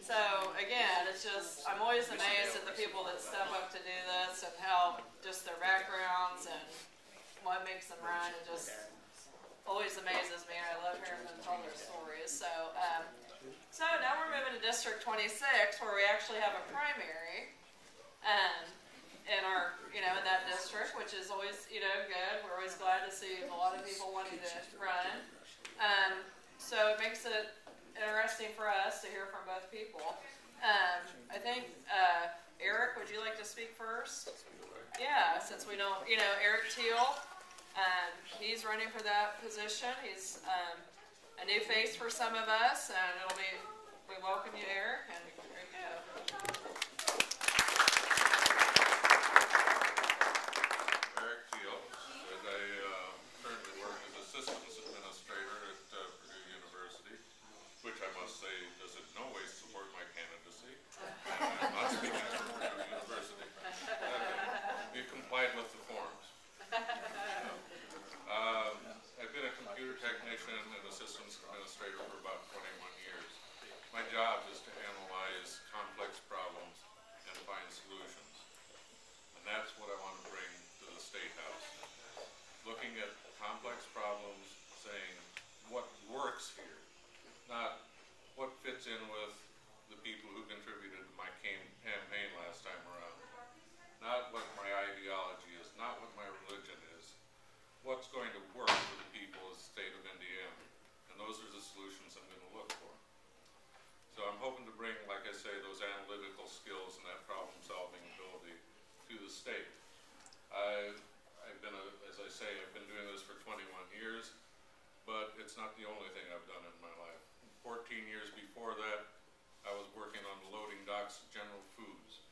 So again, it's just, I'm always amazed at the people that step up to do this and how just their backgrounds and what makes them run. It just always amazes me. I love hearing them tell their stories. So, so now we're moving to District 26, where we actually have a primary in our, in that district, which is always, good. We're always glad to see a lot of people wanting to run. So it makes it interesting for us to hear from both people. I think, Eric, would you like to speak first? Yeah, since we don't, Eric Thiel, he's running for that position. He's a new face for some of us, and we welcome you, Eric, and there you go. Eric Thiel, and I currently work as a systems administrator at Purdue University, which I must say does in no way support my candidacy. I'm not speaking for Purdue University. You complied with the forms. I've been a computer technician and a systems administrator for about 21 years. My job is to analyze complex problems and find solutions. And that's what I want to bring to the State House. Looking at complex problems, saying what works here, not what fits in with the people who contributed to my campaign last time around. Not what my ideology is, not what my religion is. What's going to work for the people of the state of Indiana. And those are the solutions I'm going to look for. So I'm hoping to bring, like I say, those analytical skills and that problem-solving ability to the state. I've been, as I say, I've been doing this for 21 years, but it's not the only thing I've done in my life. 14 years before that, I was working on the loading docks of General Foods.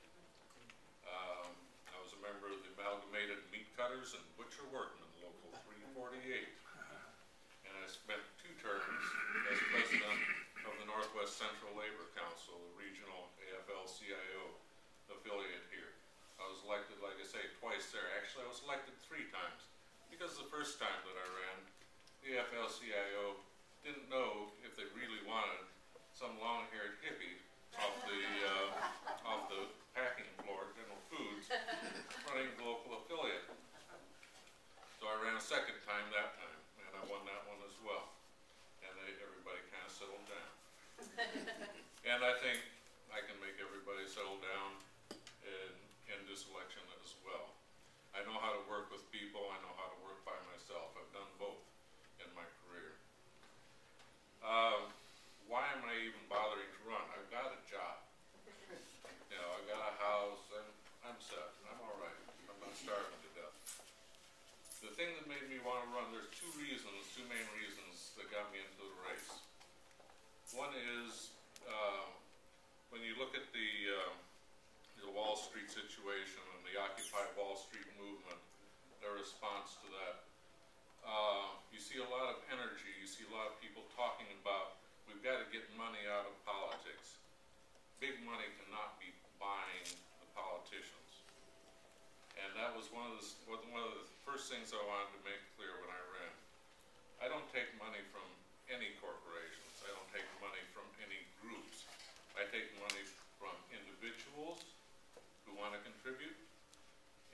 I was a member of the Amalgamated Meat Cutters and Butcher Workmen, Local 348. And I spent 2 terms as president of the Northwest Central Labor Council, a regional AFL-CIO affiliate here. I was elected, like I say, twice there. Actually, I was elected 3 times, because the first time that I ran, the AFL-CIO didn't know if they really wanted some long-haired hippie off the packing floor at General Foods running the local affiliate. So I ran a second time that time, and I won that one as well. And everybody kind of settled down. And I think I can make everybody settle down in this election as well. I know how to work with people. I know how to work by myself. I've done both in my career. Why am I even bothering to run? I've got a job. I've got a house, and I'm set. I'm all right. I'm not starving to death. The thing that made me want to run, there's 2 main reasons that got me into the race. One is when you look at the Wall Street situation and the Occupy Wall Street movement, their response to that, you see a lot of energy. You see a lot of people talking about we've got to get money out of politics. Big money cannot be buying the politicians. And that was one of the first things I wanted to make clear when I ran. I don't take money from any corporations. I don't take money from any groups. I take money from individuals who want to contribute,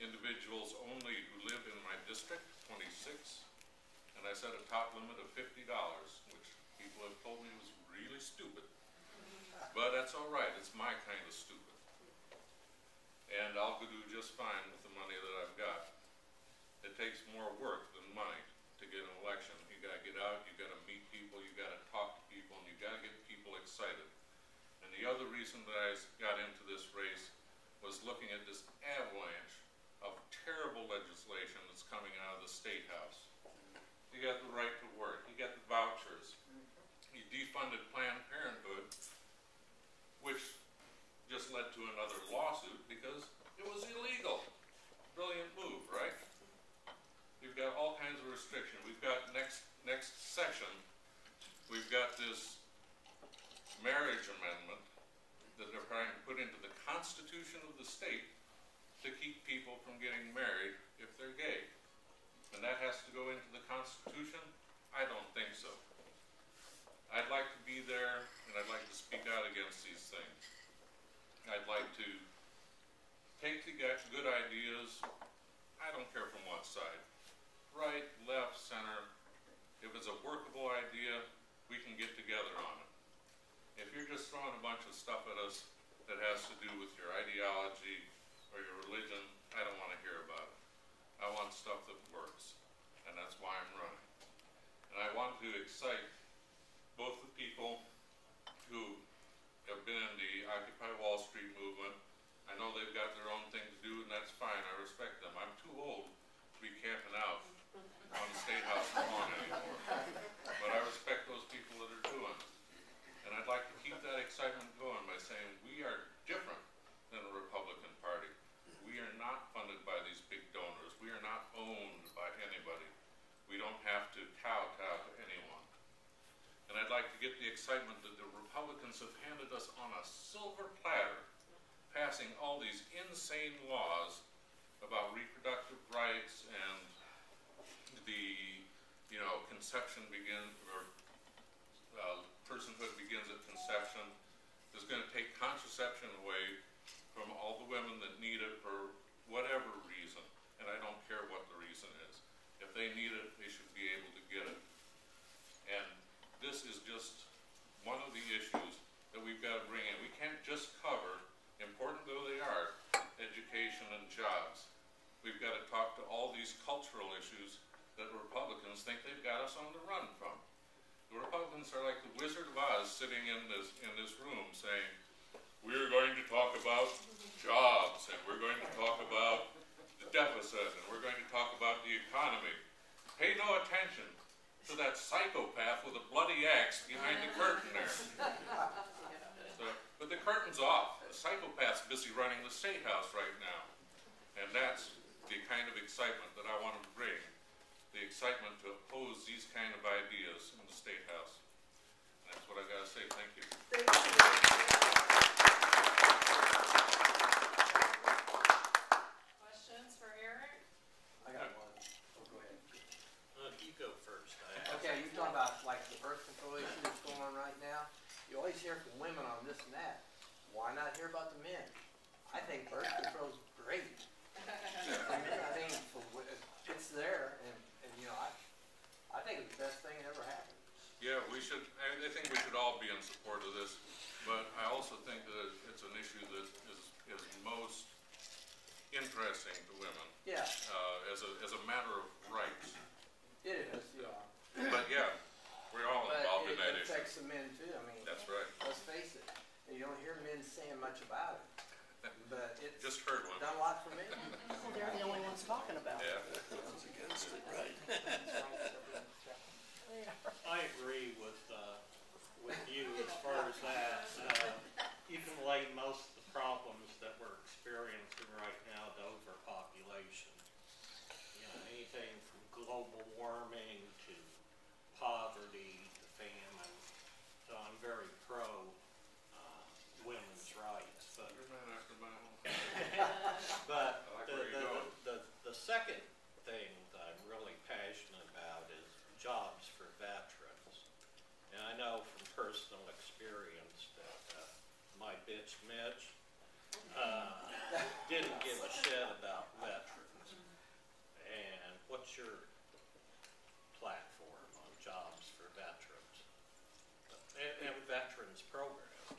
individuals only who live in my district, 26, and I set a top limit of $50, which people have told me was really stupid. But that's all right. It's my kind of stupid. And I'll do just fine with the money that I've got. It takes more work than money to get an election. You got to get out, you got to meet people, you got to talk to people, and you got to get people excited. And the other reason that I got into this race was looking at this avalanche of terrible legislation that's coming out of the State House. You got the right to work, you got the vouchers, you defunded Planned Parenthood, which just led to another lawsuit because it was illegal. Brilliant move, right? We've got all kinds of restrictions. We've got next session, we've got this marriage amendment that they're trying to put into the Constitution of the state to keep people from getting married if they're gay. And that has to go into the Constitution? I don't think so. I I'd like to take the good ideas, I don't care from what side, right, left, center. If it's a workable idea, we can get together on it. If you're just throwing a bunch of stuff at us that has to do with your ideology or your religion, I don't want to hear about it. I want stuff that works, and that's why I'm running. And I want to excite both the people who have been in the Occupy Wall Street movement. I know they've got their own thing to do, and that's fine. I respect them. I'm too old to be camping out on the State House lawn anymore. But I respect those people that are doing it. And I'd like to keep that excitement going by saying we are different than the Republican Party. We are not funded by these big donors. We are not owned by anybody. We don't have to kowtow to anyone. And I'd like to get the excitement that the Republicans have handed us on a silver platter, passing all these insane laws about reproductive rights and the, conception personhood begins at conception. Is going to take contraception away from all the women that need it for whatever reason, and I don't care what the reason is. If they need it, they should be able to get it. And this is just one of the issues that we've got to bring in. We can't just cover, important though they are, education and jobs. We've got to talk to all these cultural issues that Republicans think they've got us on the run from. The Republicans are like the Wizard of Oz sitting in this room saying, we're going to talk about jobs, and we're going to talk about the deficit, and we're going to talk about the economy. Pay no attention to that psychopath with a bloody axe behind the curtain there. But the curtain's off. The psychopath's busy running the State House right now. And that's the kind of excitement that I want to bring. The excitement to oppose these kind of ideas in the State House. And that's what I got to say. Thank you. Thank you. Questions for Eric? I got one. Oh, go ahead. You go first. Okay, you're talking about like the birth control issue that's going on right now. You always hear from women on this and that. Why not hear about the men? I think birth control is great. I think it's there, and I think it's the best thing that ever happened. Yeah, we should. I think we should all be in support of this, but I also think that it's an issue that is most interesting to women. Yeah. As a matter of rights. It is, yeah. But yeah, we're all involved in that It issue. affects the men too. I mean, That's right. let's face it. You don't hear men saying much about it, but it's Just heard one. done a lot for men. Well, they're the only ones talking about it. Yeah. against it, right? I agree with you as far as that. You can lay most of the problems that we're experiencing right now to overpopulation. Anything from global warming to poverty to famine. So I'm very pro women's rights. But You're man after my own. But I like where you're going. the second thing that I'm really passionate about is jobs for veterans. And I know from personal experience that my bitch Mitch didn't give a shit about veterans. And what's your platform on jobs for veterans and veterans programs?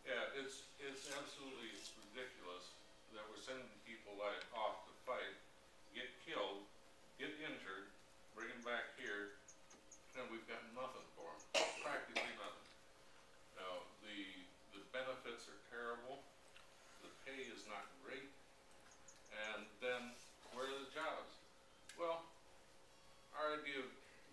Yeah, it's absolutely ridiculous that we're sending people like off to fight, get killed, get injured, bring them back here, and we've got nothing for them. Practically nothing. Now, the benefits are terrible, the pay is not great, and then where are the jobs? Well, our idea of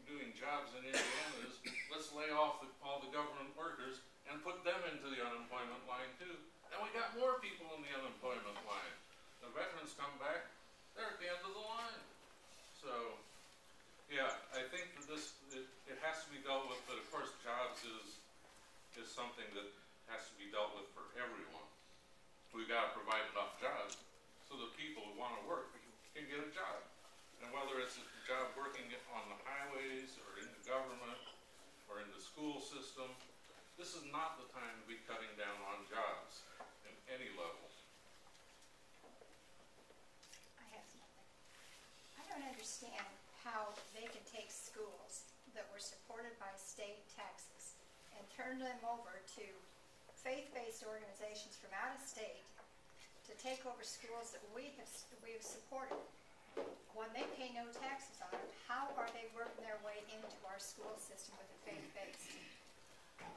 doing jobs in Indiana is let's lay off all the government workers and put them into the unemployment line too. And we got more people in the unemployment line. The veterans come back, they're at the end of the line. So, yeah, I think that it has to be dealt with, but of course jobs is something that has to be dealt with for everyone. We've got to provide enough jobs so the people who want to work can get a job. And whether it's a job working on the highways or in the government or in the school system, this is not the time to be cutting down on jobs. And don't understand how they can take schools that were supported by state taxes and turn them over to faith-based organizations from out of state to take over schools that we have supported. When they pay no taxes on it, how are they working their way into our school system with a faith-based?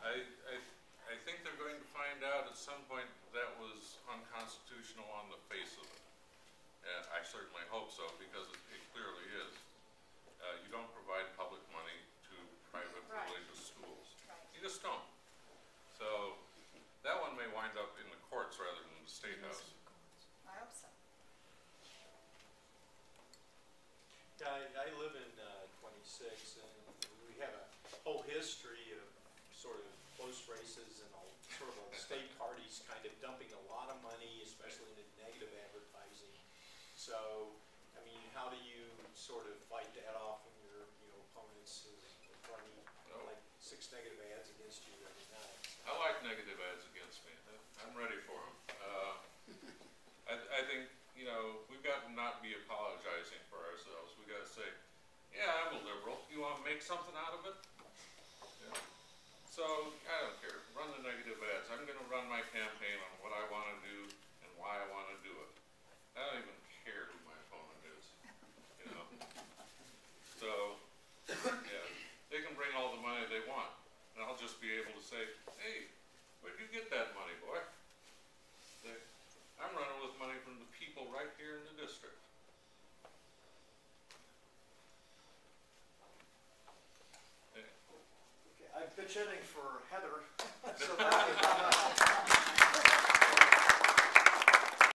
I think they're going to find out at some point that was unconstitutional on the face of it. And I certainly hope so, because it clearly is. You don't provide public money to private Right. religious schools. Right. You just don't. So that one may wind up in the courts rather than the State House. I hope so. Yeah, I live in 26, and we have a whole history of sort of close races and sort of state parties kind of dumping a lot of money, especially into negative advertising. So, I mean, how do you sort of fight that off when your opponents is running like 6 negative ads against you every night? I like negative ads against me. I'm ready for them. I think, we've got to not be apologizing for ourselves. We've got to say, yeah, I'm a liberal. You want to make something out of it? Yeah. So, I don't care. Run the negative ads. I'm going to run my campaign on what I want to do and why I want to do it. I don't even care who my opponent is. So, yeah, they can bring all the money they want. And I'll just be able to say, hey, where'd you get that money, boy? I'm running with money from the people right here in the district. Okay, I'm pitch hitting for Heather. So now